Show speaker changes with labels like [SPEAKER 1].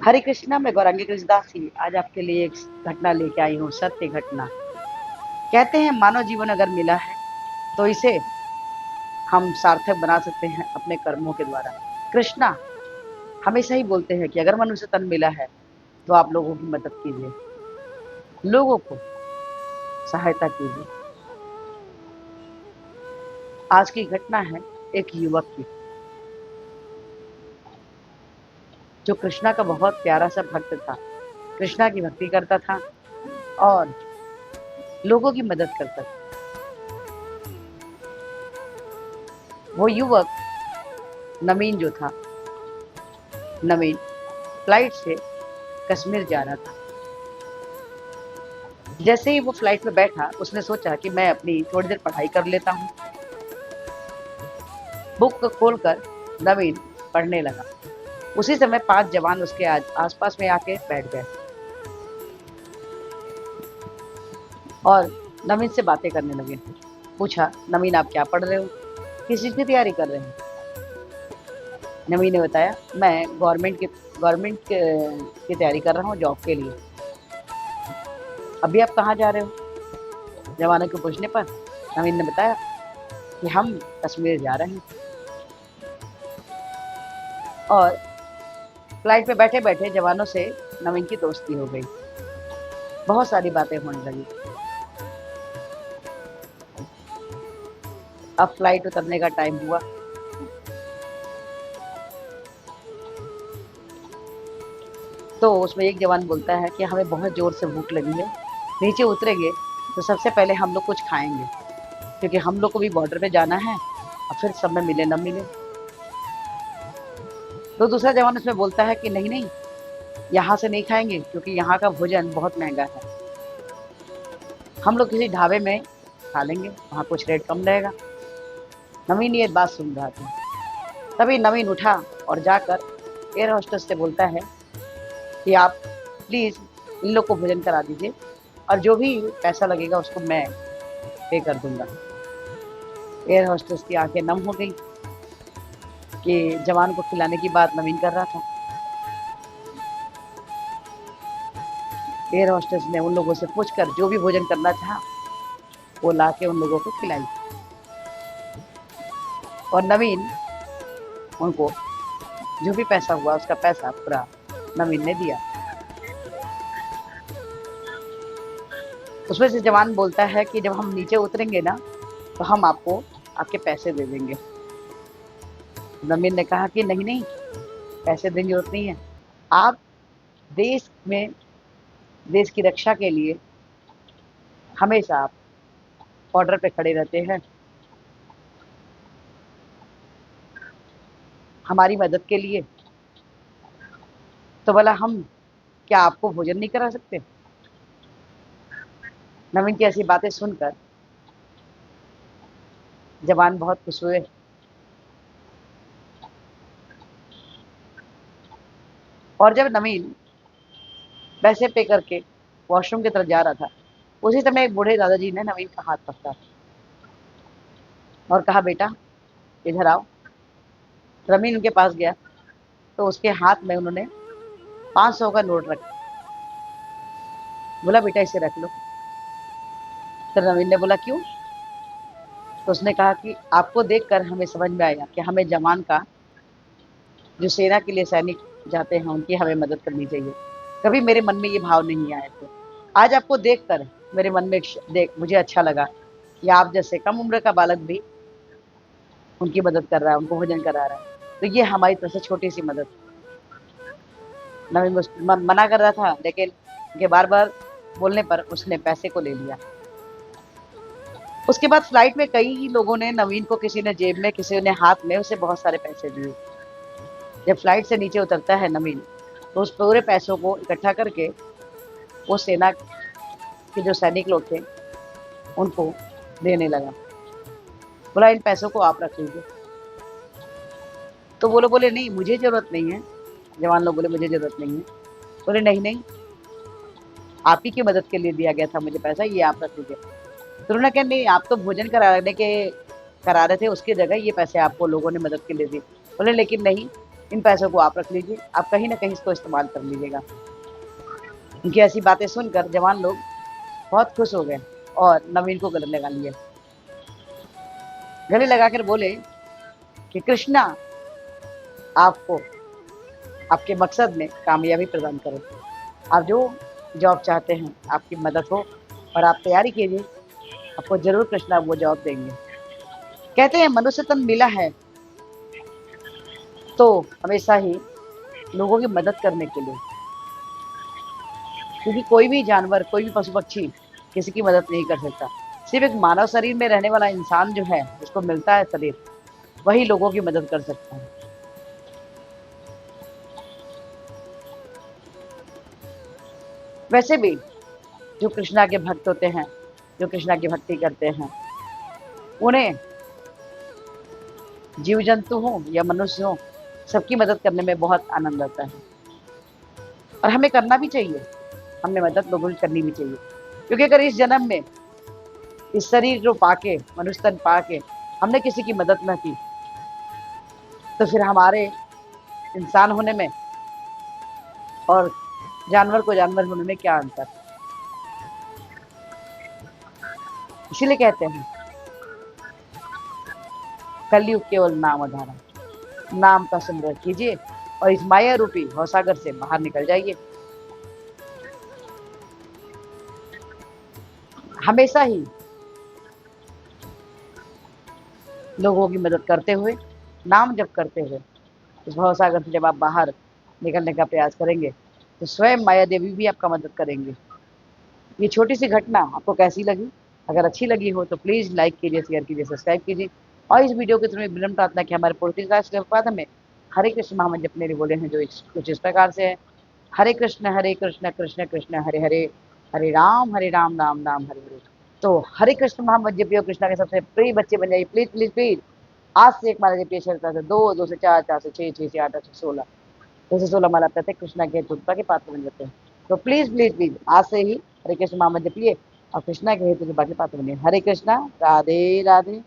[SPEAKER 1] हरे कृष्णा, मैं गौरांगी कृष्णदास ही आज आपके लिए एक घटना लेके आई हूँ, सत्य घटना। कहते हैं मानव जीवन अगर मिला है तो इसे हम सार्थक बना सकते हैं अपने कर्मों के द्वारा। कृष्णा हमेशा ही बोलते हैं कि अगर मनुष्य तन मिला है तो आप लोगों की मदद कीजिए, लोगों को सहायता कीजिए। आज की घटना है एक युवक की, जो कृष्णा का बहुत प्यारा सा भक्त था, कृष्णा की भक्ति करता था और लोगों की मदद करता था। वो युवक नवीन जो था, नवीन फ्लाइट से कश्मीर जा रहा था। जैसे ही वो फ्लाइट में बैठा, उसने सोचा कि मैं अपनी थोड़ी देर पढ़ाई कर लेता हूँ। बुक को खोलकर नवीन पढ़ने लगा। उसी समय 5 जवान उसके आसपास में आके बैठ गए और नवीन से बातें करने लगे। पूछा, नवीन आप क्या पढ़ रहे हो, किस चीज की तैयारी कर रहे हैं? नवीन ने बताया, मैं गवर्नमेंट की तैयारी कर रहा हूँ, जॉब के लिए। अभी आप कहाँ जा रहे हो? जवानों के पूछने पर नवीन ने बताया कि हम कश्मीर जा रहे हैं। और फ्लाइट पे बैठे बैठे जवानों से नवीन की दोस्ती हो गई, बहुत सारी बातें होने लगी। अब फ्लाइट उतरने का टाइम हुआ। तो उसमें एक जवान बोलता है कि हमें बहुत जोर से भूख लगी है, नीचे उतरेंगे तो सबसे पहले हम लोग कुछ खाएंगे, क्योंकि हम लोग को भी बॉर्डर पे जाना है और फिर सब में मिले न मिले। तो दूसरा जवान उसमें बोलता है कि नहीं नहीं, यहाँ से नहीं खाएंगे, क्योंकि यहाँ का भोजन बहुत महंगा है, हम लोग किसी ढाबे में खा लेंगे, वहाँ कुछ रेट कम रहेगा। नवीन ये बात सुन रहा था। तभी नवीन उठा और जाकर एयर होस्टेस से बोलता है कि आप प्लीज़ इन लोग को भोजन करा दीजिए और जो भी पैसा लगेगा उसको मैं पे कर दूंगा। एयर होस्टेस की आंखें नम हो गई कि जवान को खिलाने की बात नवीन कर रहा था। एयर होस्टेस ने उन लोगों से पूछकर जो भी भोजन करना चाहा वो ला के उन लोगों को खिलाई और नवीन उनको जो भी पैसा हुआ उसका पैसा पूरा नवीन ने दिया। उसमें से जवान बोलता है कि जब हम नीचे उतरेंगे ना तो हम आपको आपके पैसे दे देंगे। नवीन ने कहा कि नहीं नहीं, पैसे देने की जरूरत नहीं है, आप देश में देश की रक्षा के लिए हमेशा आप बॉर्डर पे खड़े रहते हैं, हमारी मदद के लिए, तो बोला हम क्या आपको भोजन नहीं करा सकते? नवीन की ऐसी बातें सुनकर जवान बहुत खुश हुए और जब नवीन पैसे पे करके वॉशरूम की तरफ जा रहा था, उसी समय एक बूढ़े दादाजी ने नवीन का हाथ पकड़ा और कहा, बेटा इधर आओ। नवीन उनके पास गया तो उसके हाथ में उन्होंने 500 का नोट रखा। बोला, बेटा इसे रख लो। तो नवीन ने बोला, क्यों? तो उसने कहा कि आपको देखकर हमें समझ में आया कि हमें जवान का, जो सेना के लिए सैनिक जाते हैं उनकी हमें मदद करनी चाहिए। कभी मेरे मन में ये भाव नहीं आए थे, आज आपको देखकर मेरे मन में देख मुझे अच्छा लगा कि आप जैसे कम उम्र का बालक भी उनकी मदद कर रहा है, उनको भोजन करा रहा है, तो ये हमारी तरफ से छोटी सी मदद। नवीन मना कर रहा था, लेकिन उनके बार बार बोलने पर उसने पैसे को ले लिया। उसके बाद फ्लाइट में कई लोगों ने नवीन को, किसी ने जेब में, किसी ने हाथ में, उसे बहुत सारे पैसे दिए। जब फ्लाइट से नीचे उतरता है नवीन, तो उस पूरे पैसों को इकट्ठा करके वो सेना के जो सैनिक लोग थे उनको देने लगा। बोला, इन पैसों को आप रख लीजिए। तो वो लोग बोले, नहीं मुझे जरूरत नहीं है। जवान लोग बोले, मुझे जरूरत नहीं है। बोले, नहीं नहीं, आप ही की मदद के लिए दिया गया था मुझे पैसा, ये आप रख लीजिए। तो उन्होंने कहा, नहीं आप तो भोजन करा रहे थे, उसकी जगह ये पैसे आपको लोगों ने मदद के लिए दिए। बोले, लेकिन नहीं, इन पैसों को आप रख लीजिए, आप कहीं ना कहीं इसको इस्तेमाल कर लीजिएगा। उनकी ऐसी बातें सुनकर जवान लोग बहुत खुश हो गए और नवीन को गले लगा लिए। गले लगाकर बोले कि कृष्णा आपको आपके मकसद में कामयाबी प्रदान करे। आप जो जॉब चाहते हैं आपकी मदद हो और आप तैयारी कीजिए, आपको जरूर कृष्णा वो जॉब देंगे। कहते हैं मनुष्य तन मिला है तो हमेशा ही लोगों की मदद करने के लिए, क्योंकि कोई भी जानवर, कोई भी पशु पक्षी किसी की मदद नहीं कर सकता। सिर्फ एक मानव शरीर में रहने वाला इंसान जो है, जिसको मिलता है शरीर, वही लोगों की मदद कर सकता है। वैसे भी जो कृष्णा के भक्त होते हैं, जो कृष्णा की भक्ति करते हैं, उन्हें जीव जंतु हो या मनुष्य हो, सबकी मदद करने में बहुत आनंद आता है और हमें करना भी चाहिए। हमें मदद लोगों की करनी भी चाहिए, क्योंकि अगर इस जन्म में इस शरीर को पाके, मनुष्य तन पाके हमने किसी की मदद न की, तो फिर हमारे इंसान होने में और जानवर को जानवर होने में क्या अंतर। इसीलिए कहते हैं कलयुग केवल नाम आधारा, नाम का संग्रह कीजिए और इस माया रूपी भवसागर से बाहर निकल जाइए। हमेशा ही लोगों की मदद करते हुए, नाम जप करते हुए इस भवसागर से जब आप बाहर निकलने का प्रयास करेंगे, तो स्वयं माया देवी भी आपका मदद करेंगे। ये छोटी सी घटना आपको कैसी लगी? अगर अच्छी लगी हो तो प्लीज़ लाइक कीजिए, शेयर कीजिए, सब्सक्राइब कीजिए और इस वीडियो के थ्रू एक विनम्र प्रार्थना कि हमारे पॉडकास्ट के बाद में हरे कृष्ण महामंत्र जपने बोले हैं, जो कुछ इस प्रकार से है। हरे कृष्ण कृष्ण कृष्ण हरे हरे, हरे राम राम राम हरे हरे। तो हरे कृष्ण महामंत्र जपियो, कृष्णा के सबसे प्रिय बच्चे बन जाइए, प्लीज प्लीज प्लीज। आज से एक माला जपिए, शेरता से दो, दो से चार, चार से छः, छः से आठ, आठ से 16, 216 माला प्रत्येक कृष्णा के कृपा के पात्र बन जाते हैं। तो प्लीज प्लीज प्लीज आज से ही हरे कृष्ण महामंत्र जपिए और कृष्णा के हेतु कृपा के पात्र बनिए। हरे कृष्णा, राधे राधे।